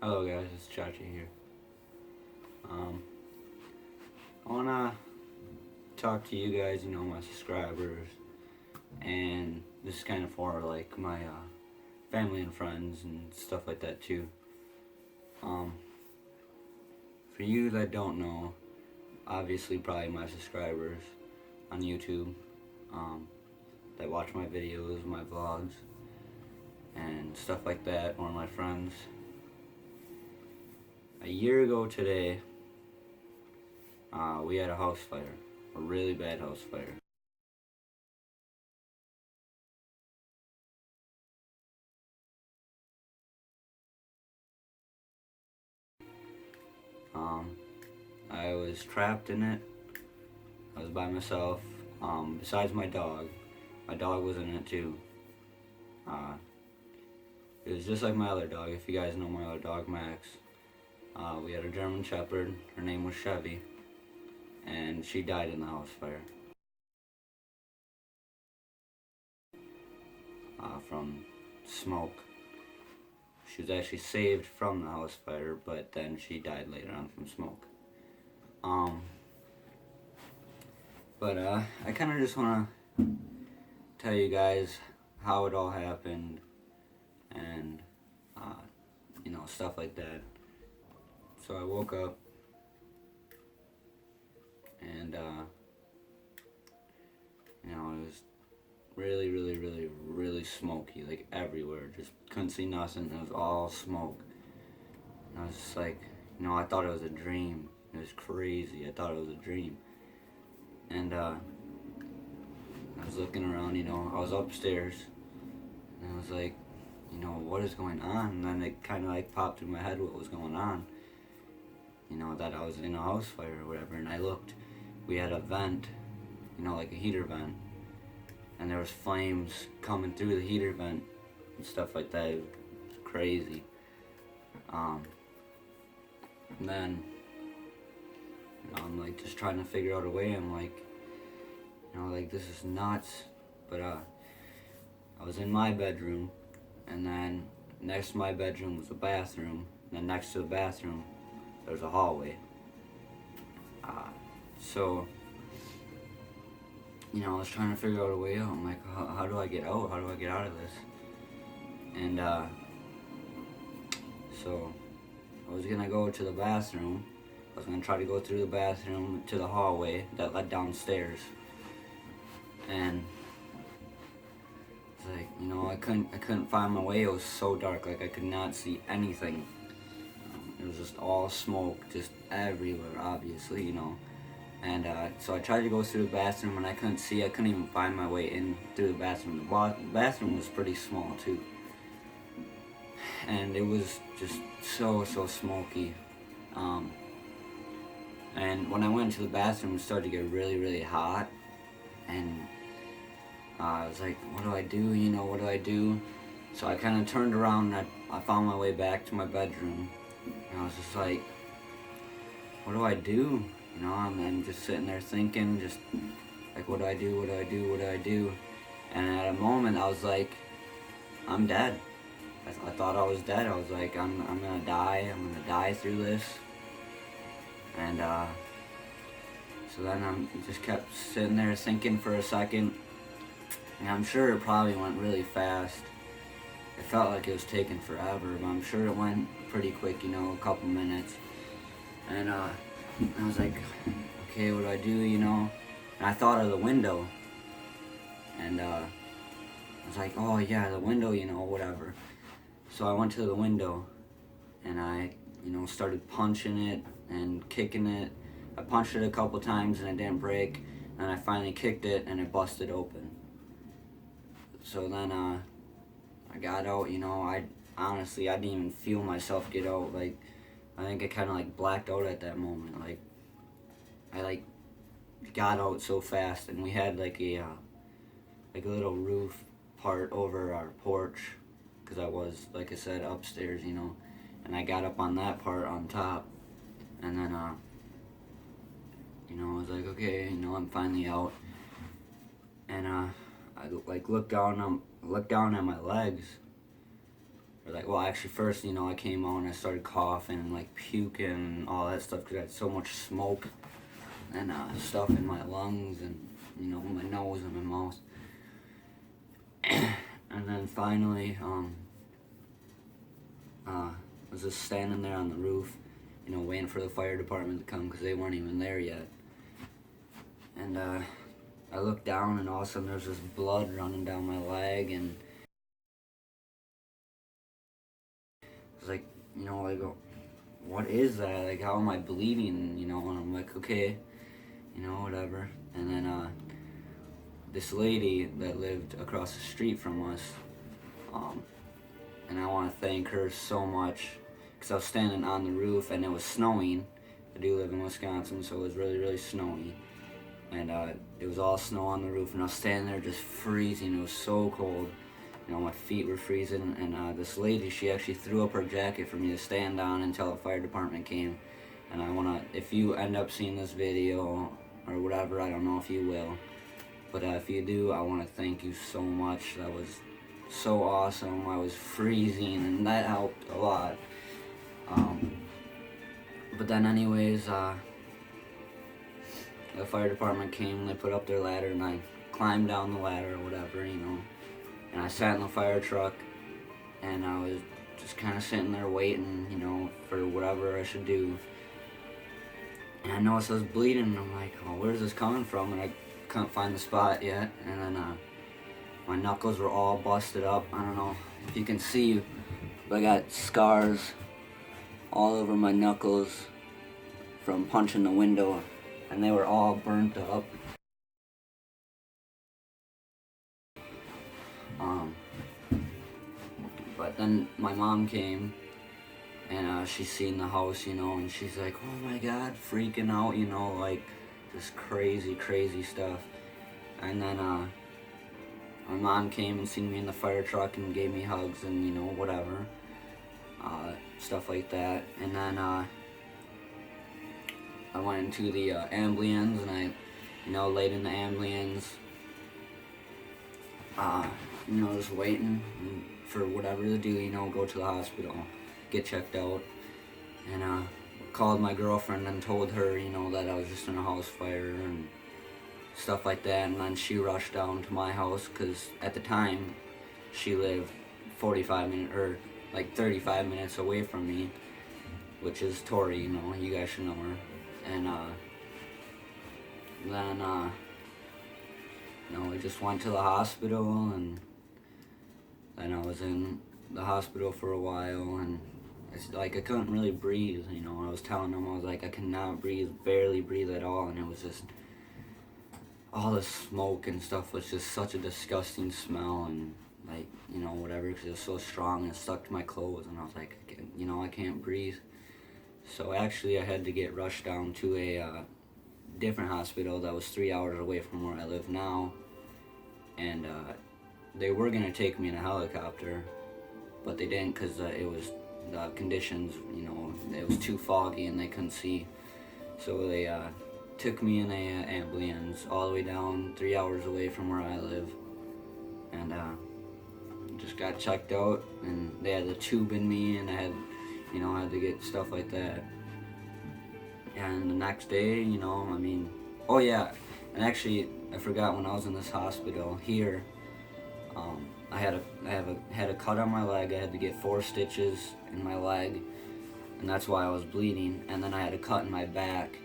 Hello guys, it's Chache here. I wanna talk to you guys, my subscribers, and this is kind of for like my family and friends and stuff like that too. Um, for you that don't know, obviously probably my subscribers on YouTube, that watch my videos, my vlogs, and stuff like that, or my friends. A year ago today, we had a house fire, a really bad house fire. Um, I was trapped in it. I was by myself. Besides my dog was in it too. Uh, it was just like my other dog. If you guys know my other dog, Max. We had a German Shepherd. Her name was Chevy, and she died in the house fire from smoke. She was actually saved from the house fire, but then she died later on from smoke. Um, but I kind of just want to tell you guys how it all happened, and stuff like that. So I woke up, and it was really, really, really, really smoky, like everywhere. Just couldn't see nothing. It was all smoke. And I was just like, I thought it was a dream. It was crazy. I thought it was a dream. And I was looking around, I was upstairs, and I was like, what is going on? And then it kind of like popped through my head what was going on. That I was in a house fire or whatever. And I looked, we had a vent, like a heater vent. And there was flames coming through the heater vent and stuff like that. It was crazy. And then, I'm like just trying to figure out a way. I'm like, like this is nuts. But I was in my bedroom, and then next to my bedroom was a bathroom, and then next to the bathroom there's a hallway. So, I was trying to figure out a way out. I'm like, how do I get out? How do I get out of this? And so I was gonna go to the bathroom. I was gonna try to go through the bathroom to the hallway that led downstairs. And it's like, I couldn't find my way. It was so dark, like I could not see anything. It was just all smoke, just everywhere, obviously, And so I tried to go through the bathroom, and I couldn't see. I couldn't even find my way in through the bathroom. The bathroom was pretty small too, and it was just so smoky. And when I went to the bathroom, it started to get really, really hot, and I was like, what do I do? What do I do? So I kind of turned around, and I found my way back to my bedroom, and I was just like, what do I do? I'm just sitting there thinking, just like, what do I do? What do I do? What do I do? And at a moment, I was like, I'm dead. I thought I was dead. I was like, I'm gonna die. I'm gonna die through this. And so then I just kept sitting there thinking for a second. And I'm sure it probably went really fast. It felt like it was taking forever, but I'm sure it went pretty quick, a couple minutes. And I was like, okay, what do I do, And I thought of the window. And I was like, oh yeah, the window, whatever. So I went to the window, and I, started punching it and kicking it. I punched it a couple times and it didn't break. And I finally kicked it and it busted open. So then I got out, I honestly, I didn't even feel myself get out. Like, I think I kind of like blacked out at that moment. Like, I got out so fast, and we had like a little roof part over our porch, because I was, like I said, upstairs, and I got up on that part on top, and then I was like, okay, I'm finally out, and I looked down at my legs, Or like, well, actually, first, you know, I came out and I started coughing and like puking and all that stuff because I had so much smoke and stuff in my lungs and, you know, my nose and my mouth. And then finally, I was just standing there on the roof, you know, waiting for the fire department to come because they weren't even there yet. And I looked down and all of a sudden there's this blood running down my leg, and I was like, you know, I go, what is that? Like, how am I bleeding? You know, and I'm like, okay, you know, whatever. And then this lady that lived across the street from us, and I want to thank her so much because I was standing on the roof and it was snowing. I do live in Wisconsin, so it was really, really snowy. And it was all snow on the roof, and I was standing there just freezing. It was so cold. You know, my feet were freezing, and this lady, she actually threw up her jacket for me to stand on until the fire department came. And I want to, if you end up seeing this video or whatever, I don't know if you will, but if you do, I want to thank you so much. That was so awesome. I was freezing, and that helped a lot. But then anyways, the fire department came and they put up their ladder, and I climbed down the ladder or whatever, you know, and I sat in the fire truck, and I was just kind of sitting there waiting, you know, for whatever I should do. And I noticed I was bleeding, and I'm like, oh, where's this coming from? And I couldn't find the spot yet. And then my knuckles were all busted up. I don't know if you can see, but I got scars all over my knuckles from punching the window, and they were all burnt up. But then my mom came, and she seen the house, you know, and she's like, oh my God, freaking out, you know, like just crazy, crazy stuff. And then my mom came and seen me in the fire truck and gave me hugs and, you know, whatever, stuff like that. And then I went into the ambulance, and I, you know, laid in the ambulance, you know, just waiting for whatever to do, you know, go to the hospital, get checked out. And called my girlfriend and told her, you know, that I was just in a house fire and stuff like that. And then she rushed down to my house because at the time she lived 45 minutes or like 35 minutes away from me, which is Tori, you know, you guys should know her. And then you know, we just went to the hospital, and then I was in the hospital for a while, and it's like I couldn't really breathe, you know. I was telling them, I was like, I cannot breathe, barely breathe at all, and it was just, all the smoke and stuff was just such a disgusting smell, and like, you know, whatever, because it was so strong and stuck to my clothes, and I was like, you know, I can't breathe. So actually I had to get rushed down to a different hospital that was 3 hours away from where I live now, and they were going to take me in a helicopter, but they didn't because it was, the conditions, you know, it was too foggy and they couldn't see. So they took me in a ambulance all the way down 3 hours away from where I live, and just got checked out, and they had the tube in me, and I had, you know, I had to get stuff like that. And the next day, you know, I mean, oh yeah, and actually I forgot, when I was in this hospital here, I had a cut on my leg. I had to get 4 stitches in my leg, and that's why I was bleeding. And then I had a cut in my back,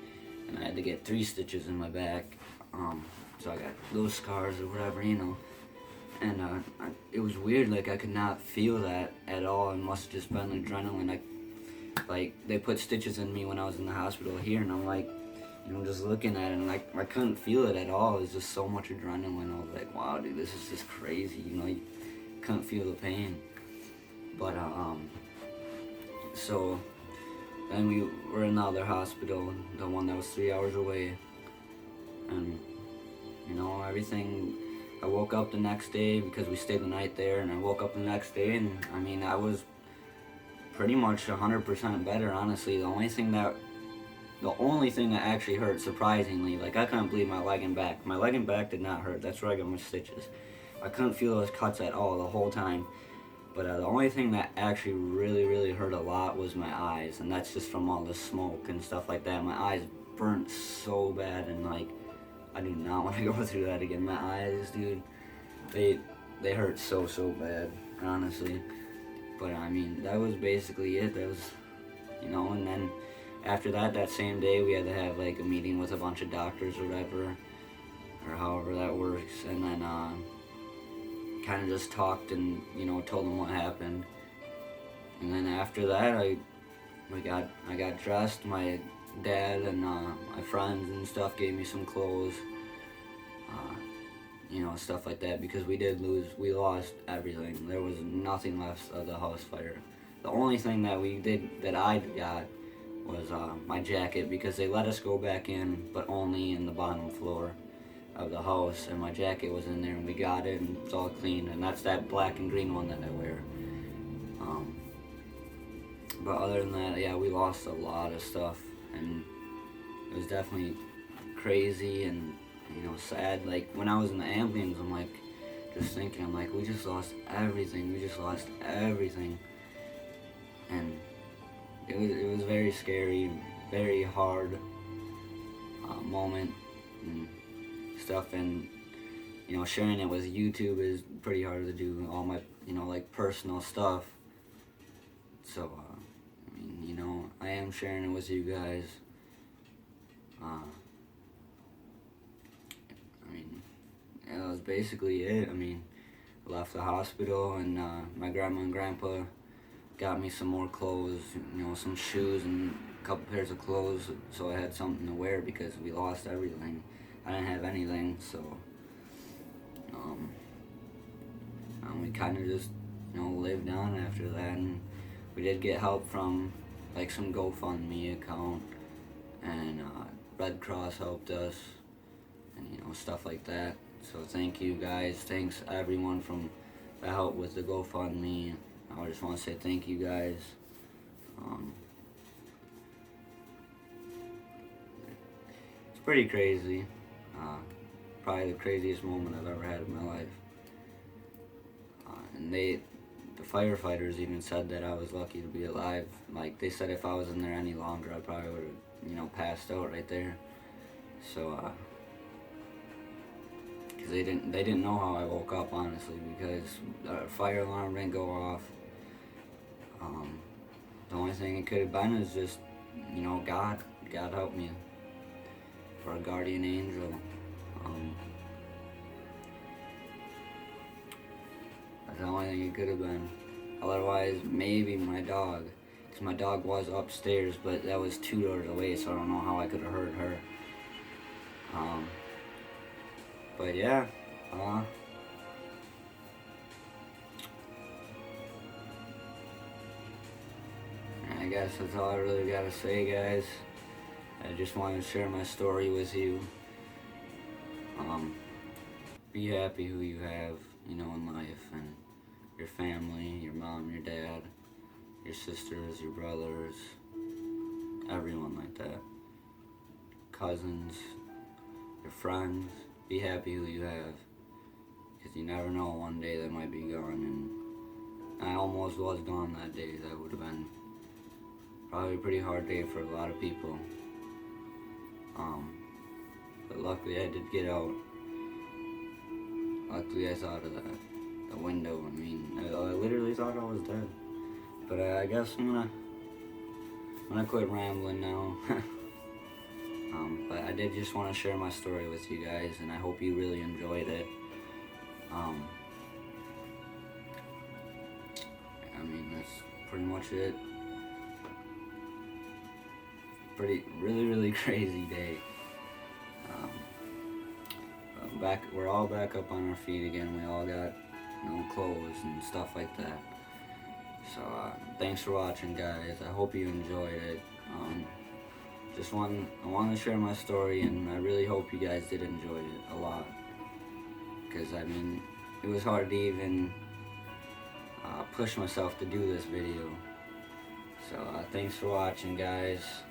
and I had to get 3 stitches in my back. So I got those scars or whatever, you know. And it was weird. Like, I could not feel that at all. It must have just been adrenaline. Like, they put stitches in me when I was in the hospital here, and I'm like, you know, just looking at it, and like, I couldn't feel it at all. It was just so much adrenaline. I was like, wow, dude, this is just crazy. You know, you couldn't feel the pain. But so then we were in the other hospital, the one that was 3 hours away, and you know, everything. I woke up the next day because we stayed the night there, and I woke up the next day, and I mean, I was pretty much 100% better, honestly. The only thing that actually hurt, surprisingly, like, I couldn't bleed my leg and back. My leg and back did not hurt. That's where I got my stitches. I couldn't feel those cuts at all the whole time. But the only thing that actually really hurt a lot was my eyes, and that's just from all the smoke and stuff like that. My eyes burnt so bad, and like, I do not want to go through that again. My eyes, dude, they hurt so bad, honestly. But I mean, that was basically it. That was, and then after that same day, we had to have like a meeting with a bunch of doctors or whatever, or however that works, and then kind of just talked and told them what happened. And then after that, I got dressed. My dad and my friends and stuff gave me some clothes, stuff like that, because we lost everything. There was nothing left of the house fire. The only thing that I got was my jacket, because they let us go back in, but only in the bottom floor of the house, and my jacket was in there, and we got it, and it's all clean, and that's that black and green one that I wear. But other than that, yeah, we lost a lot of stuff, and it was definitely crazy and sad. Like when I was in the ambulance, I'm like just thinking, I'm like, we just lost everything, and it was very scary, very hard moment and stuff, and sharing it with YouTube is pretty hard to do, all my like personal stuff. So I mean, I am sharing it with you guys. I mean, yeah, that was basically it. I mean, I left the hospital, and my grandma and grandpa got me some more clothes, some shoes and a couple pairs of clothes, so I had something to wear, because we lost everything. I didn't have anything, so we kind of just lived on after that, and we did get help from like some GoFundMe account, and Red Cross helped us, and stuff like that. So thank you guys. Thanks everyone from the help with the GoFundMe. I just want to say thank you guys. It's pretty crazy. Probably the craziest moment I've ever had in my life. And the firefighters even said that I was lucky to be alive. Like, they said if I was in there any longer, I probably would have, passed out right there. So, because they didn't know how I woke up, honestly, because the fire alarm didn't go off. The only thing it could have been is just, God helped me, for a guardian angel. That's the only thing it could have been. Otherwise, maybe my dog, because my dog was upstairs, but that was 2 doors away, so I don't know how I could have heard her. But yeah, I guess that's all I really gotta say, guys. I just wanted to share my story with you. Be happy who you have, in life, and your family, your mom, your dad, your sisters, your brothers, everyone like that. Cousins, your friends. Be happy who you have, because you never know, one day they might be gone, and I almost was gone that day. That would have been probably a pretty hard day for a lot of people. But luckily I did get out. Luckily I thought of the window. I mean, I literally thought I was dead. But I guess I'm gonna quit rambling now. But I did just want to share my story with you guys, and I hope you really enjoyed it. I mean, that's pretty much it. Really crazy day. We're all back up on our feet again. We all got, clothes and stuff like that. So thanks for watching, guys. I hope you enjoyed it. I wanted to share my story, and I really hope you guys did enjoy it a lot. Because I mean, it was hard to even push myself to do this video. So thanks for watching, guys.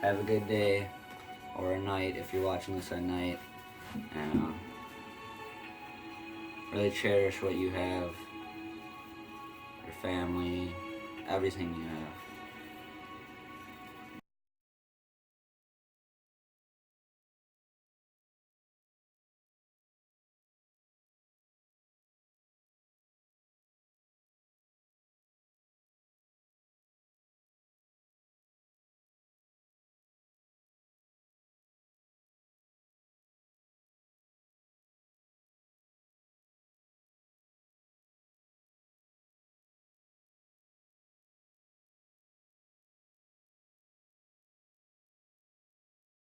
Have a good day, or a night if you're watching this at night, and really cherish what you have, family, everything you have.